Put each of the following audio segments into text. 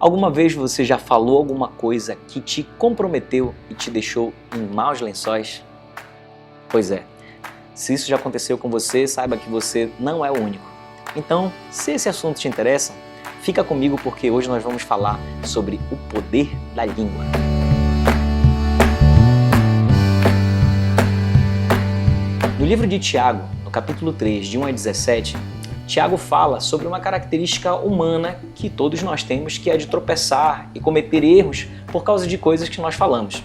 Alguma vez você já falou alguma coisa que te comprometeu e te deixou em maus lençóis? Pois é, se isso já aconteceu com você, saiba que você não é o único. Então, se esse assunto te interessa, fica comigo porque hoje nós vamos falar sobre o poder da língua. No livro de Tiago, no capítulo 3, de 1 a 17, Tiago fala sobre uma característica humana que todos nós temos, que é de tropeçar e cometer erros por causa de coisas que nós falamos,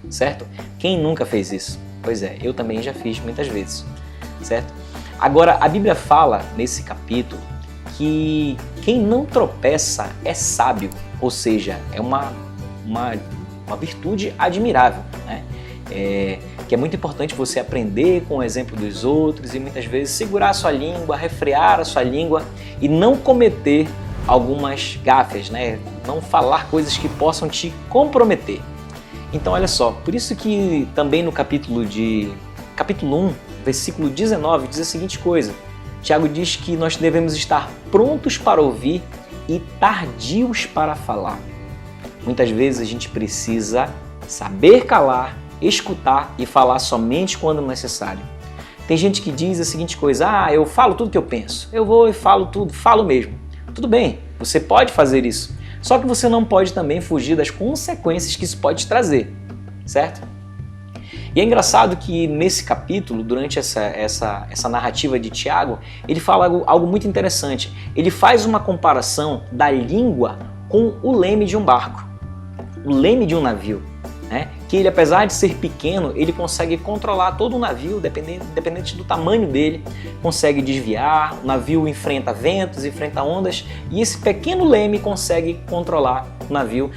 certo? Quem nunca fez isso? Pois é, eu também já fiz muitas vezes, certo? Agora, a Bíblia fala nesse capítulo que quem não tropeça é sábio, ou seja, é uma virtude admirável, né? Que é muito importante você aprender com o exemplo dos outros e muitas vezes segurar a sua língua, refrear a sua língua e não cometer algumas gafes, né? Não falar coisas que possam te comprometer. Então olha só, por isso que também no capítulo 1, versículo 19, diz a seguinte coisa. Tiago diz que nós devemos estar prontos para ouvir e tardios para falar. Muitas vezes a gente precisa saber calar, escutar e falar somente quando necessário. Tem gente que diz a seguinte coisa, eu falo tudo que eu penso, eu vou e falo tudo, falo mesmo. Tudo bem, você pode fazer isso, só que você não pode também fugir das consequências que isso pode trazer, certo? E é engraçado que nesse capítulo, durante essa narrativa de Tiago, ele fala algo muito interessante. Ele faz uma comparação da língua com o leme de um barco, o leme de um navio. Né? Que ele, apesar de ser pequeno, ele consegue controlar todo o navio, dependente do tamanho dele, consegue desviar, o navio enfrenta ventos, enfrenta ondas, e esse pequeno leme consegue controlar o navio.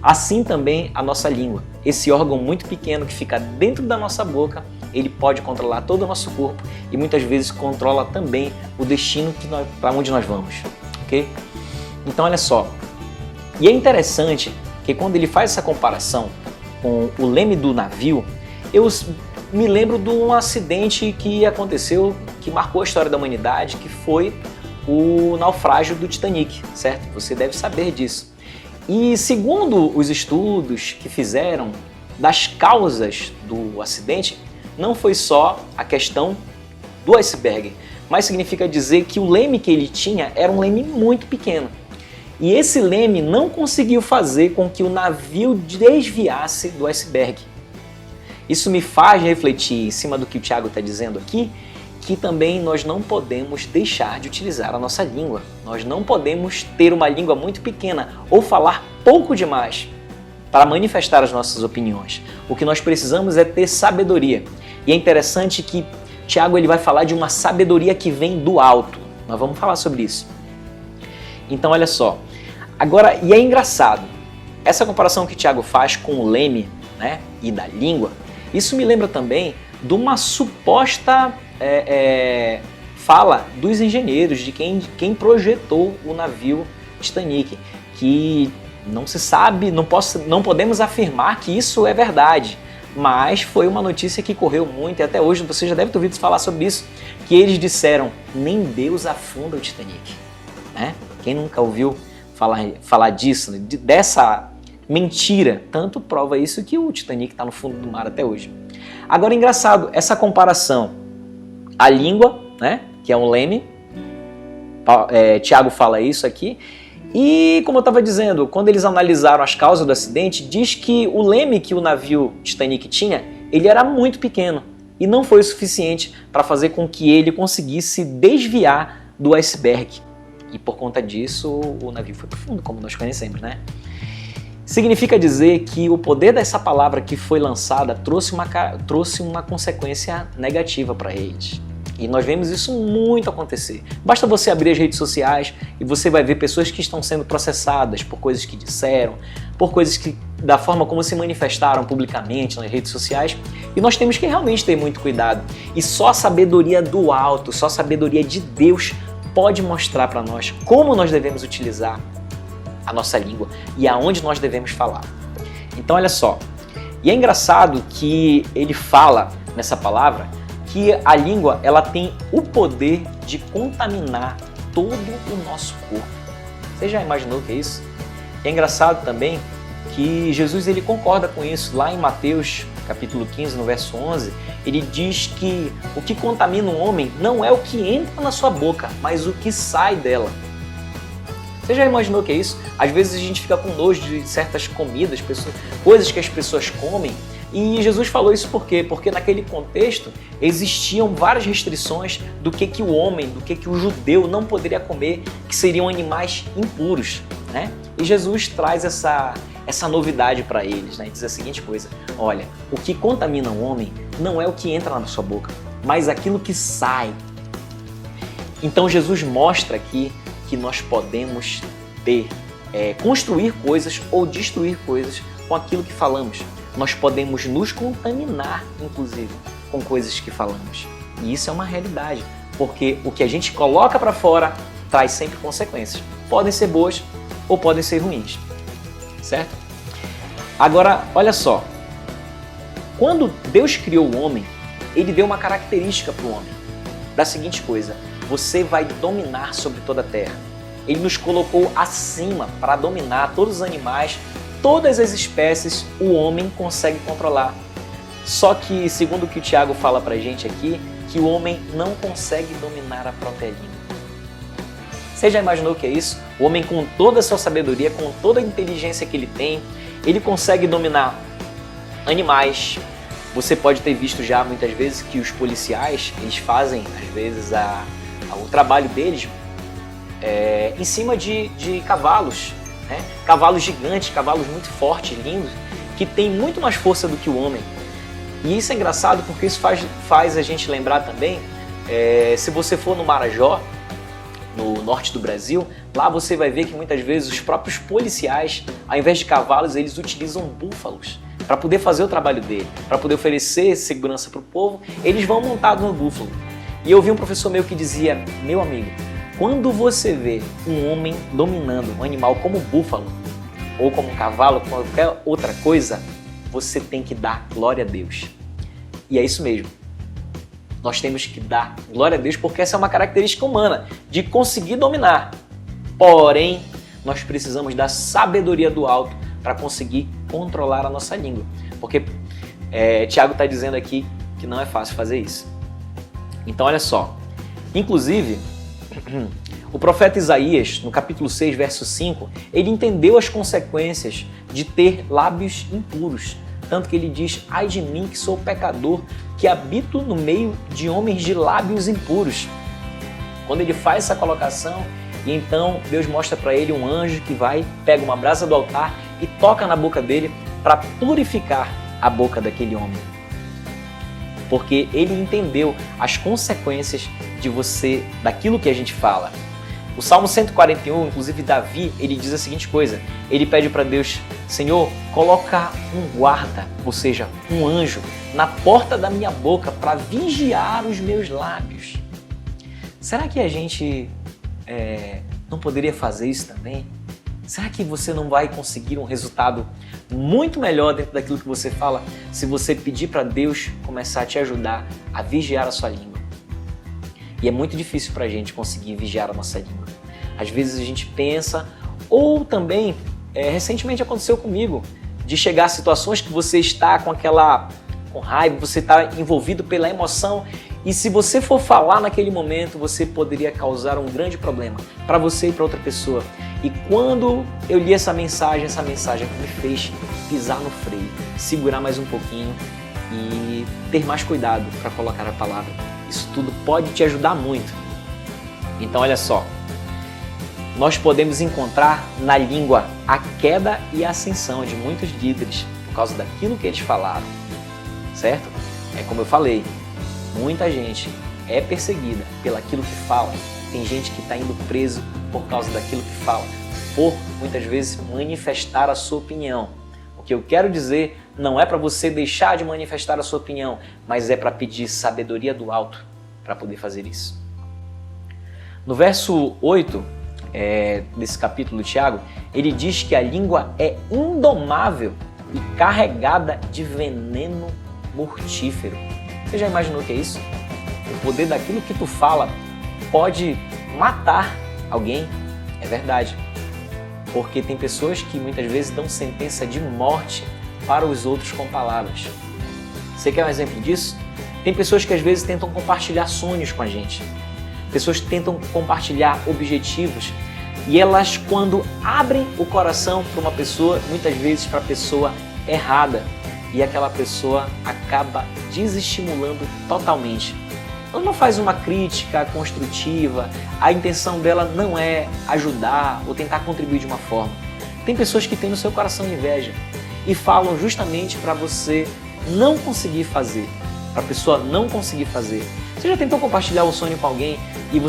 Assim também a nossa língua, esse órgão muito pequeno que fica dentro da nossa boca, ele pode controlar todo o nosso corpo e muitas vezes controla também o destino para onde nós vamos, ok? Então olha só, e é interessante que quando ele faz essa comparação com o leme do navio, eu me lembro de um acidente que aconteceu, que marcou a história da humanidade, que foi o naufrágio do Titanic, certo? Você deve saber disso. E segundo os estudos que fizeram das causas do acidente, não foi só a questão do iceberg, mas significa dizer que o leme que ele tinha era um leme muito pequeno. E esse leme não conseguiu fazer com que o navio desviasse do iceberg. Isso me faz refletir em cima do que o Tiago está dizendo aqui, que também nós não podemos deixar de utilizar a nossa língua. Nós não podemos ter uma língua muito pequena ou falar pouco demais para manifestar as nossas opiniões. O que nós precisamos é ter sabedoria. E é interessante que Tiago ele vai falar de uma sabedoria que vem do alto. Nós vamos falar sobre isso. Então olha só, agora, e é engraçado, essa comparação que Tiago faz com o leme, né, e da língua, isso me lembra também de uma suposta fala dos engenheiros, de quem projetou o navio Titanic, que não se sabe, não podemos afirmar que isso é verdade, mas foi uma notícia que correu muito e até hoje você já deve ter ouvido falar sobre isso, que eles disseram, nem Deus afunda o Titanic, né? Quem nunca ouviu falar disso, dessa mentira, tanto prova isso que o Titanic está no fundo do mar até hoje. Agora, engraçado, essa comparação, a língua, né, que é um leme, Tiago fala isso aqui, e como eu estava dizendo, quando eles analisaram as causas do acidente, diz que o leme que o navio Titanic tinha, ele era muito pequeno e não foi o suficiente para fazer com que ele conseguisse desviar do iceberg. E por conta disso, o navio foi profundo, como nós conhecemos, né? Significa dizer que o poder dessa palavra que foi lançada trouxe uma consequência negativa para eles. E nós vemos isso muito acontecer. Basta você abrir as redes sociais e você vai ver pessoas que estão sendo processadas por coisas que disseram, por coisas que, da forma como se manifestaram publicamente nas redes sociais. E nós temos que realmente ter muito cuidado. E só a sabedoria do alto, só a sabedoria de Deus pode mostrar para nós como nós devemos utilizar a nossa língua e aonde nós devemos falar. Então olha só, e é engraçado que ele fala nessa palavra que a língua ela tem o poder de contaminar todo o nosso corpo. Você já imaginou o que é isso? É engraçado também que Jesus ele concorda com isso. Lá em Mateus capítulo 15, no verso 11, ele diz que o que contamina um homem não é o que entra na sua boca, mas o que sai dela. Você já imaginou o que é isso? Às vezes a gente fica com nojo de certas comidas, coisas que as pessoas comem. E Jesus falou isso por quê? Porque naquele contexto existiam várias restrições do que o homem, do que o judeu não poderia comer, que seriam animais impuros, né? E Jesus traz essa novidade para eles, né? Diz a seguinte coisa: olha, o que contamina o homem não é o que entra na sua boca, mas aquilo que sai. Então Jesus mostra aqui que nós podemos construir coisas ou destruir coisas com aquilo que falamos. Nós podemos nos contaminar, inclusive, com coisas que falamos. E isso é uma realidade, porque o que a gente coloca para fora traz sempre consequências. Podem ser boas ou podem ser ruins, certo? Agora, olha só. Quando Deus criou o homem, Ele deu uma característica para o homem. Da seguinte coisa: você vai dominar sobre toda a terra. Ele nos colocou acima para dominar todos os animais, todas as espécies, o homem consegue controlar. Só que, segundo o que o Tiago fala pra gente aqui, que o homem não consegue dominar a própria língua. Você já imaginou o que é isso? O homem, com toda a sua sabedoria, com toda a inteligência que ele tem, ele consegue dominar animais. Você pode ter visto já muitas vezes que os policiais, eles fazem, às vezes, o trabalho deles em cima de cavalos, né? Cavalos gigantes, cavalos muito fortes, lindos, que têm muito mais força do que o homem. E isso é engraçado porque isso faz a gente lembrar também, se você for no Marajó, no norte do Brasil, lá você vai ver que muitas vezes os próprios policiais, ao invés de cavalos, eles utilizam búfalos para poder fazer o trabalho dele, para poder oferecer segurança para o povo, eles vão montados no búfalo. E eu vi um professor meu que dizia: meu amigo, quando você vê um homem dominando um animal como o búfalo, ou como um cavalo, como qualquer outra coisa, você tem que dar glória a Deus. E é isso mesmo. Nós temos que dar glória a Deus porque essa é uma característica humana, de conseguir dominar. Porém, nós precisamos da sabedoria do alto para conseguir controlar a nossa língua. Porque Tiago está dizendo aqui que não é fácil fazer isso. Então, olha só. Inclusive, o profeta Isaías, no capítulo 6, verso 5, ele entendeu as consequências de ter lábios impuros. Tanto que ele diz: ai de mim que sou pecador, que habito no meio de homens de lábios impuros. Quando ele faz essa colocação, e então Deus mostra para ele um anjo que vai, pega uma brasa do altar e toca na boca dele para purificar a boca daquele homem. Porque ele entendeu as consequências daquilo que a gente fala. O Salmo 141, inclusive Davi, ele diz a seguinte coisa: ele pede para Deus: Senhor, coloca um guarda, ou seja, um anjo, na porta da minha boca para vigiar os meus lábios. Será que a gente não poderia fazer isso também? Será que você não vai conseguir um resultado muito melhor dentro daquilo que você fala se você pedir para Deus começar a te ajudar a vigiar a sua língua? E é muito difícil para a gente conseguir vigiar a nossa língua. Às vezes a gente pensa, ou também, recentemente aconteceu comigo, de chegar a situações que você está com raiva, você está envolvido pela emoção, e se você for falar naquele momento, você poderia causar um grande problema para você e para outra pessoa. E quando eu li essa mensagem me fez pisar no freio, segurar mais um pouquinho e ter mais cuidado para colocar a palavra. Isso tudo pode te ajudar muito. Então olha só, nós podemos encontrar na língua a queda e a ascensão de muitos líderes por causa daquilo que eles falaram, certo? É como eu falei, muita gente é perseguida pelaquilo que fala. Tem gente que está indo preso por causa daquilo que fala, por muitas vezes manifestar a sua opinião. O que eu quero dizer não é para você deixar de manifestar a sua opinião, mas é para pedir sabedoria do alto para poder fazer isso. No verso 8 desse capítulo de Tiago, ele diz que a língua é indomável e carregada de veneno mortífero. Você já imaginou o que é isso? O poder daquilo que tu fala pode matar alguém, é verdade. porque tem pessoas que muitas vezes dão sentença de morte para os outros com palavras. Você quer um exemplo disso? Tem pessoas que às vezes tentam compartilhar sonhos com a gente. Pessoas que tentam compartilhar objetivos e elas, quando abrem o coração para uma pessoa, muitas vezes para a pessoa errada, e aquela pessoa acaba desestimulando totalmente. Ela não faz uma crítica construtiva, a intenção dela não é ajudar ou tentar contribuir de uma forma. Tem pessoas que têm no seu coração inveja e falam justamente para você não conseguir fazer, para a pessoa não conseguir fazer. Você já tentou compartilhar o sonho com alguém e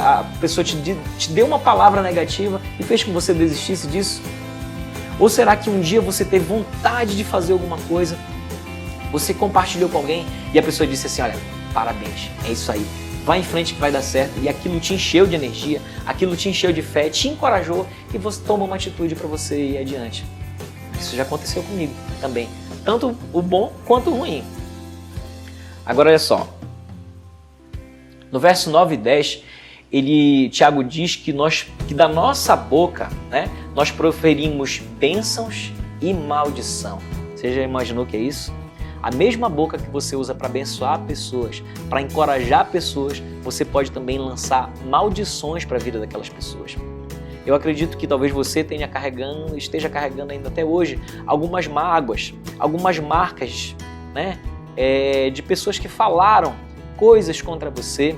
a pessoa te deu uma palavra negativa e fez com que você desistisse disso? Ou será que um dia você teve vontade de fazer alguma coisa, você compartilhou com alguém e a pessoa disse assim, olha, parabéns, é isso aí, vai em frente que vai dar certo, e aquilo te encheu de energia, aquilo te encheu de fé, te encorajou e você toma uma atitude para você ir adiante. Isso já aconteceu comigo também, tanto o bom quanto o ruim. Agora olha só, no verso 9 e 10, Tiago diz que da nossa boca, né, nós proferimos bênçãos e maldição. Você já imaginou o que é isso? A mesma boca que você usa para abençoar pessoas, para encorajar pessoas, você pode também lançar maldições para a vida daquelas pessoas. Eu acredito que talvez você esteja carregando ainda até hoje algumas mágoas, algumas marcas, né, de pessoas que falaram coisas contra você,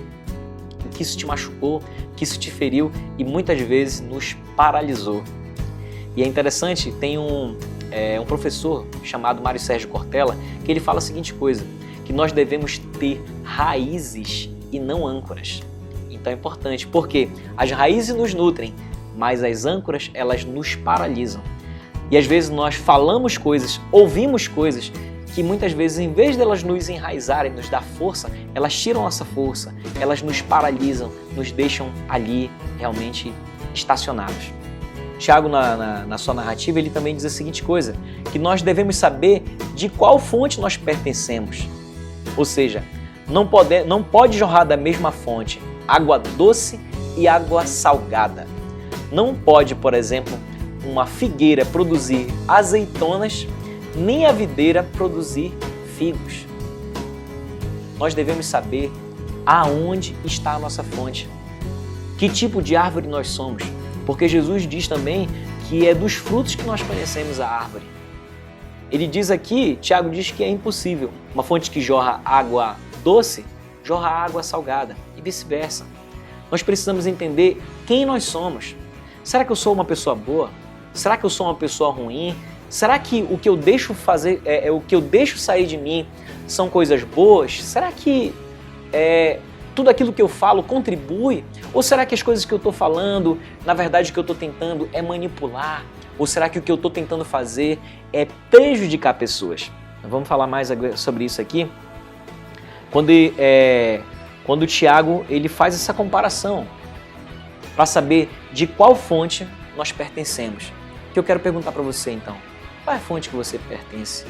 que isso te machucou, que isso te feriu e muitas vezes nos paralisou. E é interessante, tem um professor chamado Mário Sérgio Cortella, que ele fala a seguinte coisa, que nós devemos ter raízes e não âncoras. Então é importante, porque as raízes nos nutrem, mas as âncoras, elas nos paralisam. E às vezes nós falamos coisas, ouvimos coisas, que muitas vezes, em vez de elas nos enraizarem, nos dar força, elas tiram nossa força, elas nos paralisam, nos deixam ali realmente estacionados. Tiago, na sua narrativa, ele também diz a seguinte coisa, que nós devemos saber de qual fonte nós pertencemos. Ou seja, não pode jorrar da mesma fonte água doce e água salgada. Não pode, por exemplo, uma figueira produzir azeitonas, nem a videira produzir figos. Nós devemos saber aonde está a nossa fonte, que tipo de árvore nós somos, porque Jesus diz também que é dos frutos que nós conhecemos a árvore. Ele diz aqui, Tiago diz que é impossível uma fonte que jorra água doce, jorra água salgada e vice-versa. Nós precisamos entender quem nós somos. Será que eu sou uma pessoa boa? Será que eu sou uma pessoa ruim? Será que o que eu deixo fazer, o que eu deixo sair de mim são coisas boas? Será que tudo aquilo que eu falo contribui? Ou será que as coisas que eu estou falando, na verdade o que eu estou tentando é manipular? Ou será que o que eu estou tentando fazer é prejudicar pessoas? Vamos falar mais sobre isso aqui. Quando o Tiago ele faz essa comparação para saber de qual fonte nós pertencemos. Que eu quero perguntar para você então. Qual é a fonte que você pertence?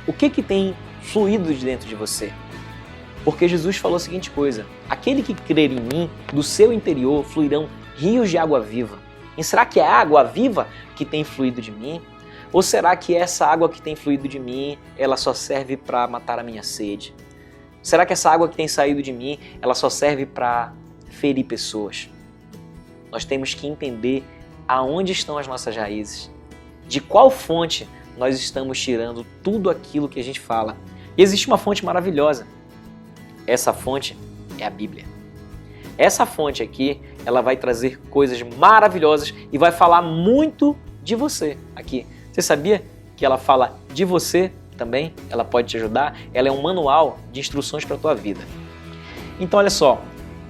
O que tem fluído de dentro de você? Porque Jesus falou a seguinte coisa, aquele que crer em mim, do seu interior fluirão rios de água viva. E será que é a água viva que tem fluído de mim? Ou será que essa água que tem fluído de mim, ela só serve para matar a minha sede? Será que essa água que tem saído de mim, ela só serve para ferir pessoas? Nós temos que entender aonde estão as nossas raízes. De qual fonte nós estamos tirando tudo aquilo que a gente fala. E existe uma fonte maravilhosa. Essa fonte é a Bíblia. Essa fonte aqui, ela vai trazer coisas maravilhosas e vai falar muito de você aqui. Você sabia que ela fala de você também? Ela pode te ajudar? Ela é um manual de instruções para a tua vida. Então, olha só.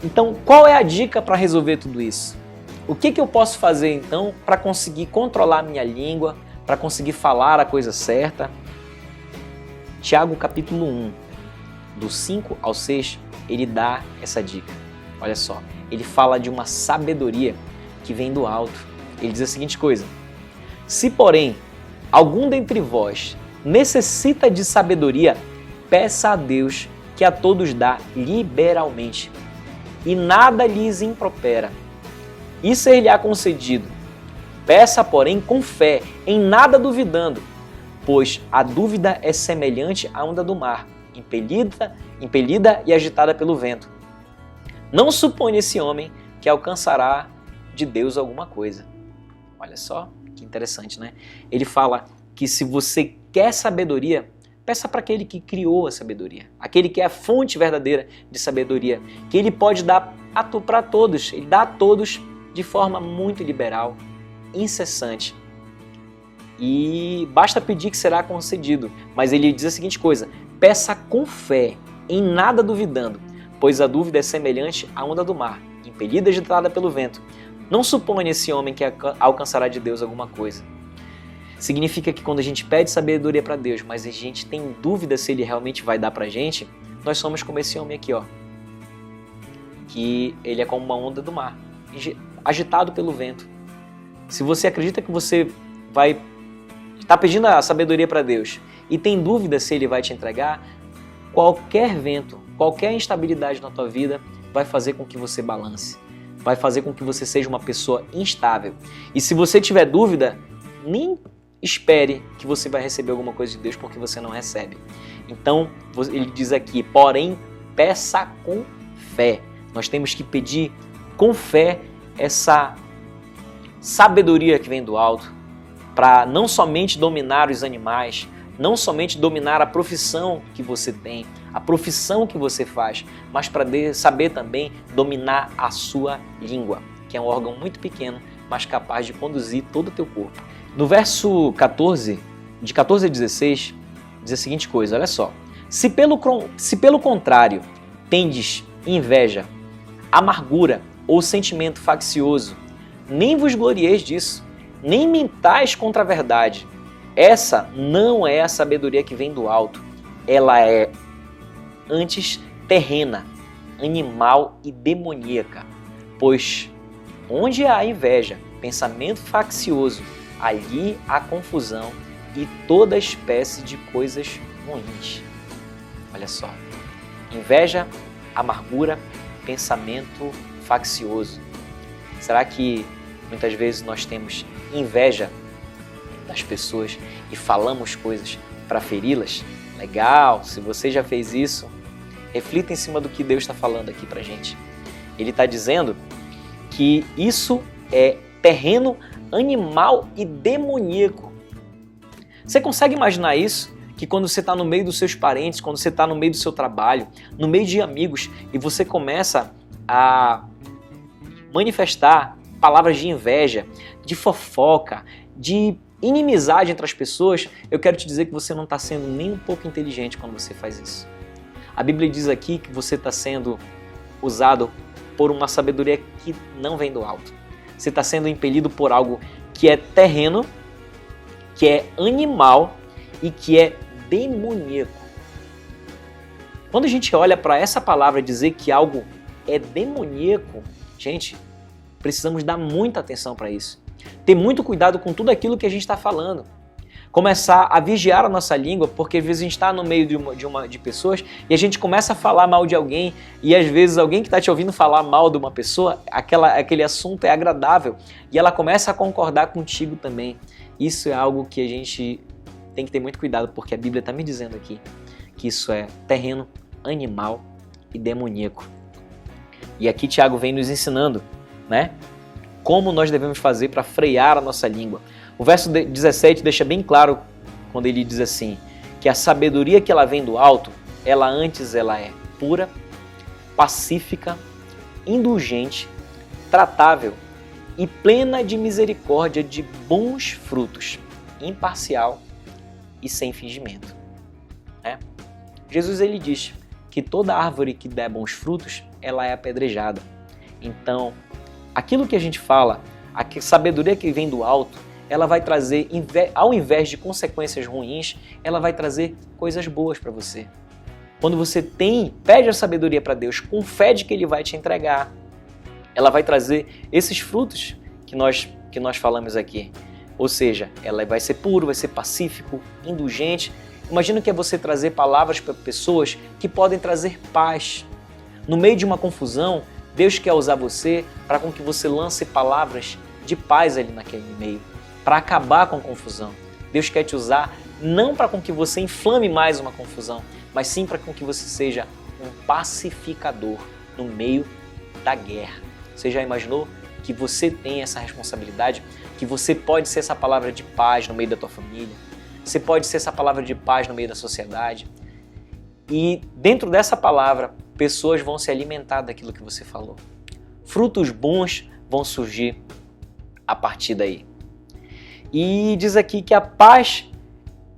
Então, qual é a dica para resolver tudo isso? O que eu posso fazer então para conseguir controlar a minha língua, para conseguir falar a coisa certa? Tiago capítulo 1, do 5 ao 6, ele dá essa dica. Olha só, ele fala de uma sabedoria que vem do alto. Ele diz a seguinte coisa, se porém algum dentre vós necessita de sabedoria, peça a Deus que a todos dá liberalmente e nada lhes impropera. E ser-lhe-á concedido, Peça, porém, com fé, em nada duvidando, pois a dúvida é semelhante à onda do mar, impelida e agitada pelo vento. Não suponha esse homem que alcançará de Deus alguma coisa. Olha só, que interessante, né? Ele fala que se você quer sabedoria, peça para aquele que criou a sabedoria, aquele que é a fonte verdadeira de sabedoria, que ele pode dar para todos, ele dá a todos de forma muito liberal, incessante. E basta pedir que será concedido. Mas ele diz a seguinte coisa: peça com fé, em nada duvidando, pois a dúvida é semelhante à onda do mar, impelida e agitada pelo vento. Não suponha esse homem que alcançará de Deus alguma coisa. Significa que quando a gente pede sabedoria para Deus, mas a gente tem dúvida se Ele realmente vai dar pra gente, nós somos como esse homem aqui, ó, que ele é como uma onda do mar, agitado pelo vento. Se você acredita que você vai estar pedindo a sabedoria para Deus e tem dúvida se Ele vai te entregar, qualquer vento, qualquer instabilidade na tua vida vai fazer com que você balance, vai fazer com que você seja uma pessoa instável. E se você tiver dúvida, nem espere que você vai receber alguma coisa de Deus, porque você não recebe. Então, ele diz aqui, porém, peça com fé. Nós temos que pedir com fé essa sabedoria que vem do alto, para não somente dominar os animais, não somente dominar a profissão que você tem, a profissão que você faz, mas para saber também dominar a sua língua, que é um órgão muito pequeno, mas capaz de conduzir todo o teu corpo. No verso 14, de 14 a 16, diz a seguinte coisa, olha só. Se pelo contrário tendes inveja, amargura ou sentimento faccioso, nem vos glorieis disso, nem mintais contra a verdade. Essa não é a sabedoria que vem do alto. Ela é antes terrena, animal e demoníaca. Pois onde há inveja, pensamento faccioso, ali há confusão e toda espécie de coisas ruins. Olha só. Inveja, amargura, pensamento faccioso. Será que muitas vezes nós temos inveja das pessoas e falamos coisas para feri-las? Legal, se você já fez isso, reflita em cima do que Deus está falando aqui para gente. Ele está dizendo que isso é terreno animal e demoníaco. Você consegue imaginar isso? Que quando você está no meio dos seus parentes, quando você está no meio do seu trabalho, no meio de amigos, e você começa a manifestar palavras de inveja, de fofoca, de inimizade entre as pessoas, eu quero te dizer que você não está sendo nem um pouco inteligente quando você faz isso. A Bíblia diz aqui que você está sendo usado por uma sabedoria que não vem do alto. Você está sendo impelido por algo que é terreno, que é animal e que é demoníaco. Quando a gente olha para essa palavra dizer que algo é demoníaco, gente, precisamos dar muita atenção para isso. Ter muito cuidado com tudo aquilo que a gente está falando. Começar a vigiar a nossa língua, porque às vezes a gente está no meio de pessoas e a gente começa a falar mal de alguém e às vezes alguém que está te ouvindo falar mal de uma pessoa, aquele assunto é agradável e ela começa a concordar contigo também. Isso é algo que a gente tem que ter muito cuidado, porque a Bíblia está me dizendo aqui que isso é terreno, animal e demoníaco. E aqui Tiago vem nos ensinando, né, como nós devemos fazer para frear a nossa língua. O verso 17 deixa bem claro quando ele diz assim, que a sabedoria que ela vem do alto, ela é pura, pacífica, indulgente, tratável e plena de misericórdia, de bons frutos, imparcial e sem fingimento. Jesus ele diz que toda árvore que der bons frutos, ela é apedrejada. Então, aquilo que a gente fala, a sabedoria que vem do alto, ela vai trazer, ao invés de consequências ruins, ela vai trazer coisas boas para você. Quando você pede a sabedoria para Deus, com fé de que Ele vai te entregar, ela vai trazer esses frutos que nós falamos aqui. Ou seja, ela vai ser puro, vai ser pacífico, indulgente. Imagina que é você trazer palavras para pessoas que podem trazer paz. No meio de uma confusão, Deus quer usar você para com que você lance palavras de paz ali naquele meio, para acabar com a confusão. Deus quer te usar não para com que você inflame mais uma confusão, mas sim para com que você seja um pacificador no meio da guerra. Você já imaginou que você tem essa responsabilidade? Que você pode ser essa palavra de paz no meio da tua família? Você pode ser essa palavra de paz no meio da sociedade? E dentro dessa palavra, pessoas vão se alimentar daquilo que você falou. Frutos bons vão surgir a partir daí. E diz aqui que a paz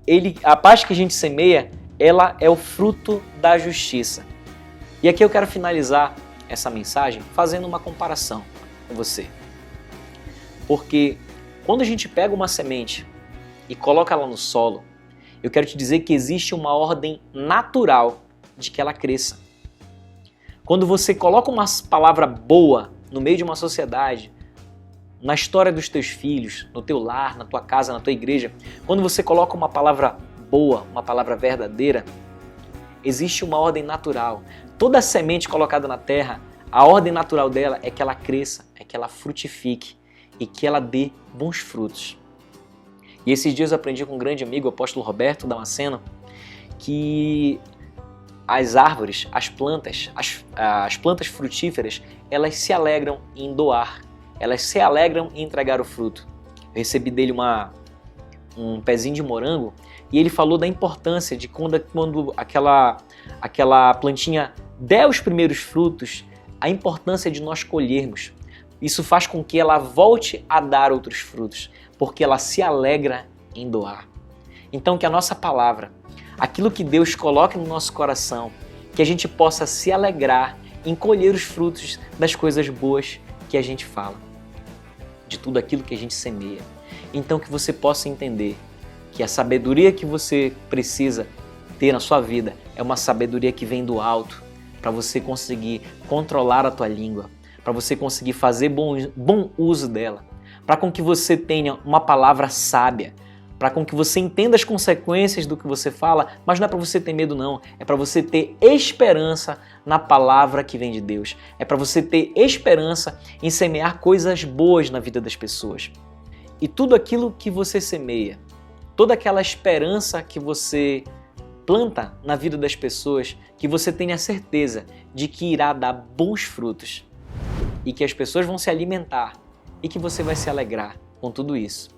que a gente semeia, ela é o fruto da justiça. E aqui eu quero finalizar essa mensagem fazendo uma comparação com você. Porque quando a gente pega uma semente e coloca ela no solo, eu quero te dizer que existe uma ordem natural de que ela cresça. Quando você coloca uma palavra boa no meio de uma sociedade, na história dos teus filhos, no teu lar, na tua casa, na tua igreja, quando você coloca uma palavra boa, uma palavra verdadeira, existe uma ordem natural. Toda semente colocada na terra, a ordem natural dela é que ela cresça, é que ela frutifique e que ela dê bons frutos. E esses dias eu aprendi com um grande amigo, o apóstolo Roberto Damasceno, que as árvores, as plantas frutíferas, elas se alegram em doar, elas se alegram em entregar o fruto. Eu recebi dele um pezinho de morango e ele falou da importância de quando aquela plantinha der os primeiros frutos, a importância de nós colhermos. Isso faz com que ela volte a dar outros frutos, porque ela se alegra em doar. Então que a nossa palavra, aquilo que Deus coloca no nosso coração, que a gente possa se alegrar em colher os frutos das coisas boas que a gente fala, de tudo aquilo que a gente semeia. Então que você possa entender que a sabedoria que você precisa ter na sua vida é uma sabedoria que vem do alto, para você conseguir controlar a tua língua, para você conseguir fazer bom uso dela, para com que você tenha uma palavra sábia, para com que você entenda as consequências do que você fala, mas não é para você ter medo não, é para você ter esperança na palavra que vem de Deus, é para você ter esperança em semear coisas boas na vida das pessoas. E tudo aquilo que você semeia, toda aquela esperança que você planta na vida das pessoas, que você tenha certeza de que irá dar bons frutos e que as pessoas vão se alimentar e que você vai se alegrar com tudo isso.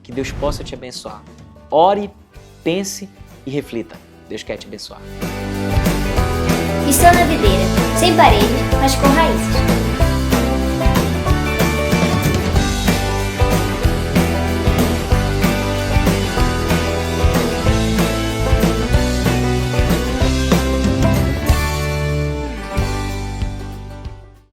Que Deus possa te abençoar. Ore, pense e reflita. Deus quer te abençoar. Cristão na videira, sem paredes, mas com raízes.